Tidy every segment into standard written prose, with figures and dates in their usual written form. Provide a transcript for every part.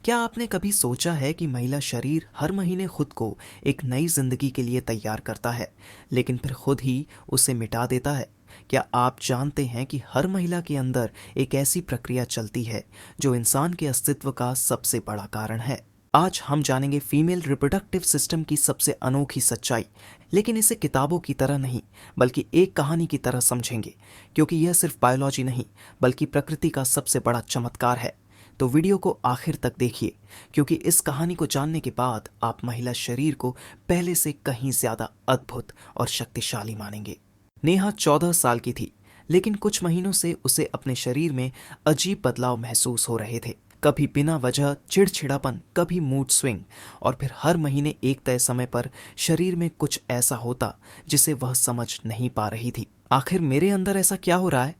क्या आपने कभी सोचा है कि महिला शरीर हर महीने खुद को एक नई जिंदगी के लिए तैयार करता है, लेकिन फिर खुद ही उसे मिटा देता है? क्या आप जानते हैं कि हर महिला के अंदर एक ऐसी प्रक्रिया चलती है जो इंसान के अस्तित्व का सबसे बड़ा कारण है? आज हम जानेंगे फीमेल रिप्रोडक्टिव सिस्टम की सबसे अनोखी सच्चाई, लेकिन इसे किताबों की तरह नहीं बल्कि एक कहानी की तरह समझेंगे, क्योंकि यह सिर्फ बायोलॉजी नहीं बल्कि प्रकृति का सबसे बड़ा चमत्कार है। तो वीडियो को आखिर तक देखिए, क्योंकि इस कहानी को जानने के बाद आप महिला शरीर को पहले से कहीं ज्यादा अद्भुत और शक्तिशाली मानेंगे। नेहा 14 साल की थी, लेकिन कुछ महीनों से उसे अपने शरीर में अजीब बदलाव महसूस हो रहे थे। कभी बिना वजह चिड़चिड़ापन, कभी मूड स्विंग, और फिर हर महीने एक तय समय पर शरीर में कुछ ऐसा होता जिसे वह समझ नहीं पा रही थी। आखिर मेरे अंदर ऐसा क्या हो रहा है?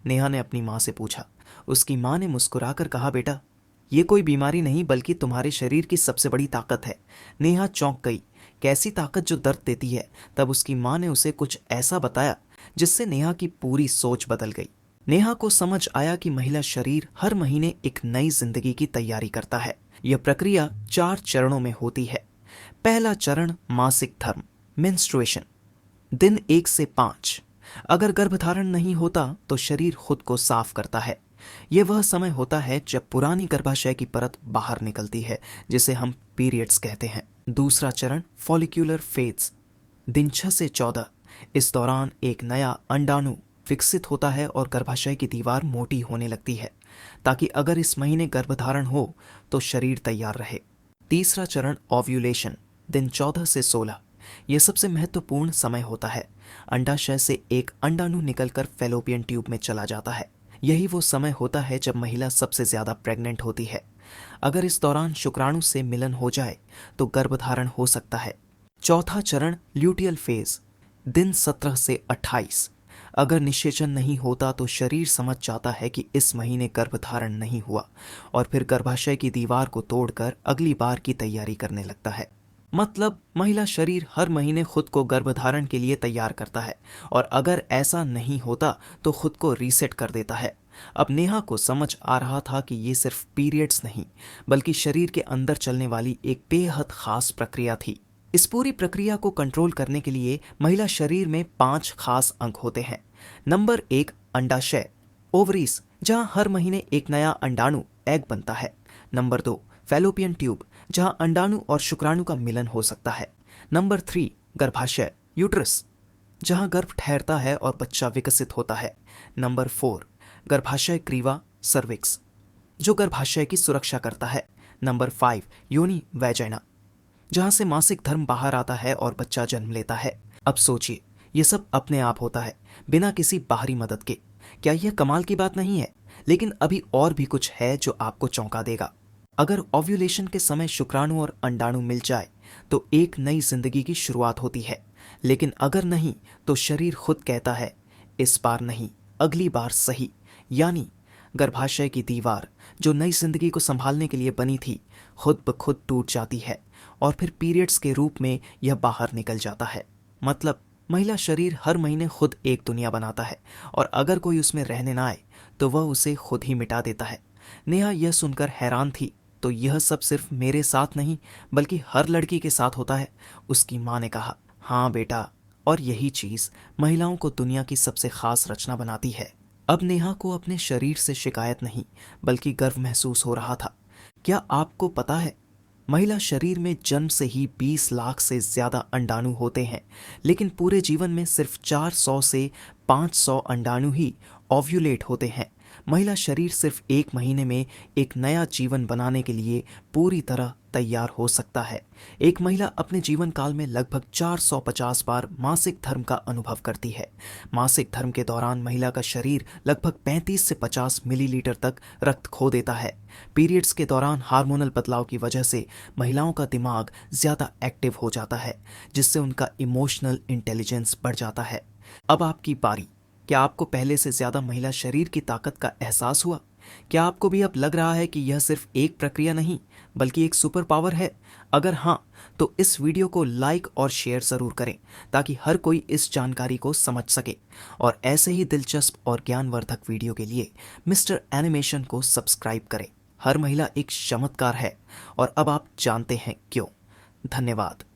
नेहा ने अपनी माँ से पूछा। उसकी माँ ने मुस्कुराकर कहा, बेटा, ये कोई बीमारी नहीं बल्कि तुम्हारे शरीर की सबसे बड़ी ताकत है। नेहा चौंक गई। कैसी ताकत जो दर्द देती है? तब उसकी माँ ने उसे कुछ ऐसा बताया जिससे नेहा की पूरी सोच बदल गई। नेहा को समझ आया कि महिला शरीर हर महीने एक नई जिंदगी की तैयारी करता है। यह प्रक्रिया 4 चरणों में होती है। पहला चरण मासिक धर्म, मेंस्ट्रुएशन, दिन 1 से 5। अगर गर्भधारण नहीं होता तो शरीर खुद को साफ करता है। यह वह समय होता है जब पुरानी गर्भाशय की परत बाहर निकलती है, जिसे हम पीरियड्स कहते हैं। दूसरा चरण फॉलिक्यूलर फेज, दिन 6 से 14। इस दौरान एक नया अंडाणु विकसित होता है और गर्भाशय की दीवार मोटी होने लगती है, ताकि अगर इस महीने गर्भधारण हो तो शरीर तैयार रहे। तीसरा चरण ओव्यूलेशन, दिन 14 से 16। यह सबसे महत्वपूर्ण समय होता है। अंडाशय से एक अंडाणु निकलकर फैलोपियन ट्यूब में चला जाता है। यही वो समय होता है जब महिला सबसे ज्यादा प्रेग्नेंट होती है। अगर इस दौरान शुक्राणु से मिलन हो जाए तो गर्भधारण हो सकता है। चौथा चरण ल्यूटियल फेज, दिन 17 से 28। अगर निषेचन नहीं होता तो शरीर समझ जाता है कि इस महीने गर्भधारण नहीं हुआ और फिर गर्भाशय की दीवार को तोड़कर अगली बार की तैयारी करने लगता है। मतलब महिला शरीर हर महीने खुद को गर्भधारण के लिए तैयार करता है, और अगर ऐसा नहीं होता तो खुद को रीसेट कर देता है। अब नेहा को समझ आ रहा था कि ये सिर्फ पीरियड्स नहीं बल्कि शरीर के अंदर चलने वाली एक बेहद खास प्रक्रिया थी। इस पूरी प्रक्रिया को कंट्रोल करने के लिए महिला शरीर में 5 खास अंग होते हैं। नंबर 1, अंडाशय, ओवरीज, जहां हर महीने एक नया अंडाणु एग बनता है। नंबर 2, फैलोपियन ट्यूब, जहां अंडाणु और शुक्राणु का मिलन हो सकता है। नंबर 3, गर्भाशय, यूट्रस, जहां गर्भ ठहरता है और बच्चा विकसित होता है। नंबर 4, गर्भाशय ग्रीवा, सर्विक्स, जो गर्भाशय की सुरक्षा करता है। नंबर 5, योनि वैजाइना, जहां से मासिक धर्म बाहर आता है और बच्चा जन्म लेता है। अब सोचिए, यह सब अपने आप होता है, बिना किसी बाहरी मदद के। क्या यह कमाल की बात नहीं है? लेकिन अभी और भी कुछ है जो आपको चौंका देगा। अगर ओव्यूलेशन के समय शुक्राणु और अंडाणु मिल जाए तो एक नई जिंदगी की शुरुआत होती है, लेकिन अगर नहीं तो शरीर खुद कहता है, इस बार नहीं, अगली बार सही। यानी गर्भाशय की दीवार जो नई जिंदगी को संभालने के लिए बनी थी, खुद ब खुद टूट जाती है और फिर पीरियड्स के रूप में यह बाहर निकल जाता है। मतलब महिला शरीर हर महीने खुद एक दुनिया बनाता है, और अगर कोई उसमें रहने ना आए तो वह उसे खुद ही मिटा देता है। नेहा यह सुनकर हैरान थी। तो यह सब सिर्फ मेरे साथ नहीं बल्कि हर लड़की के साथ होता है, उसकी माँ ने कहा। हाँ बेटा, और यही चीज महिलाओं को दुनिया की सबसे खास रचना बनाती है। अब नेहा को अपने शरीर से शिकायत नहीं बल्कि गर्व महसूस हो रहा था। क्या आपको पता है, महिला शरीर में जन्म से ही 20 लाख से ज्यादा अंडाणु होते हैं, लेकिन पूरे जीवन में सिर्फ 400 से 500 अंडाणु ही ओव्यूलेट होते हैं। महिला शरीर सिर्फ एक महीने में एक नया जीवन बनाने के लिए पूरी तरह तैयार हो सकता है। एक महिला अपने जीवन काल में लगभग 450 बार मासिक धर्म का अनुभव करती है। मासिक धर्म के दौरान महिला का शरीर लगभग 35 से 50 मिलीलीटर तक रक्त खो देता है। पीरियड्स के दौरान हार्मोनल बदलाव की वजह से महिलाओं का दिमाग ज्यादा एक्टिव हो जाता है, जिससे उनका इमोशनल इंटेलिजेंस बढ़ जाता है। अब आपकी बारी। क्या आपको पहले से ज्यादा महिला शरीर की ताकत का एहसास हुआ? क्या आपको भी अब लग रहा है कि यह सिर्फ एक प्रक्रिया नहीं बल्कि एक सुपर पावर है? अगर हाँ, तो इस वीडियो को लाइक और शेयर जरूर करें ताकि हर कोई इस जानकारी को समझ सके। और ऐसे ही दिलचस्प और ज्ञानवर्धक वीडियो के लिए मिस्टर एनिमेशन को सब्सक्राइब करें। हर महिला एक चमत्कार है और अब आप जानते हैं क्यों। धन्यवाद।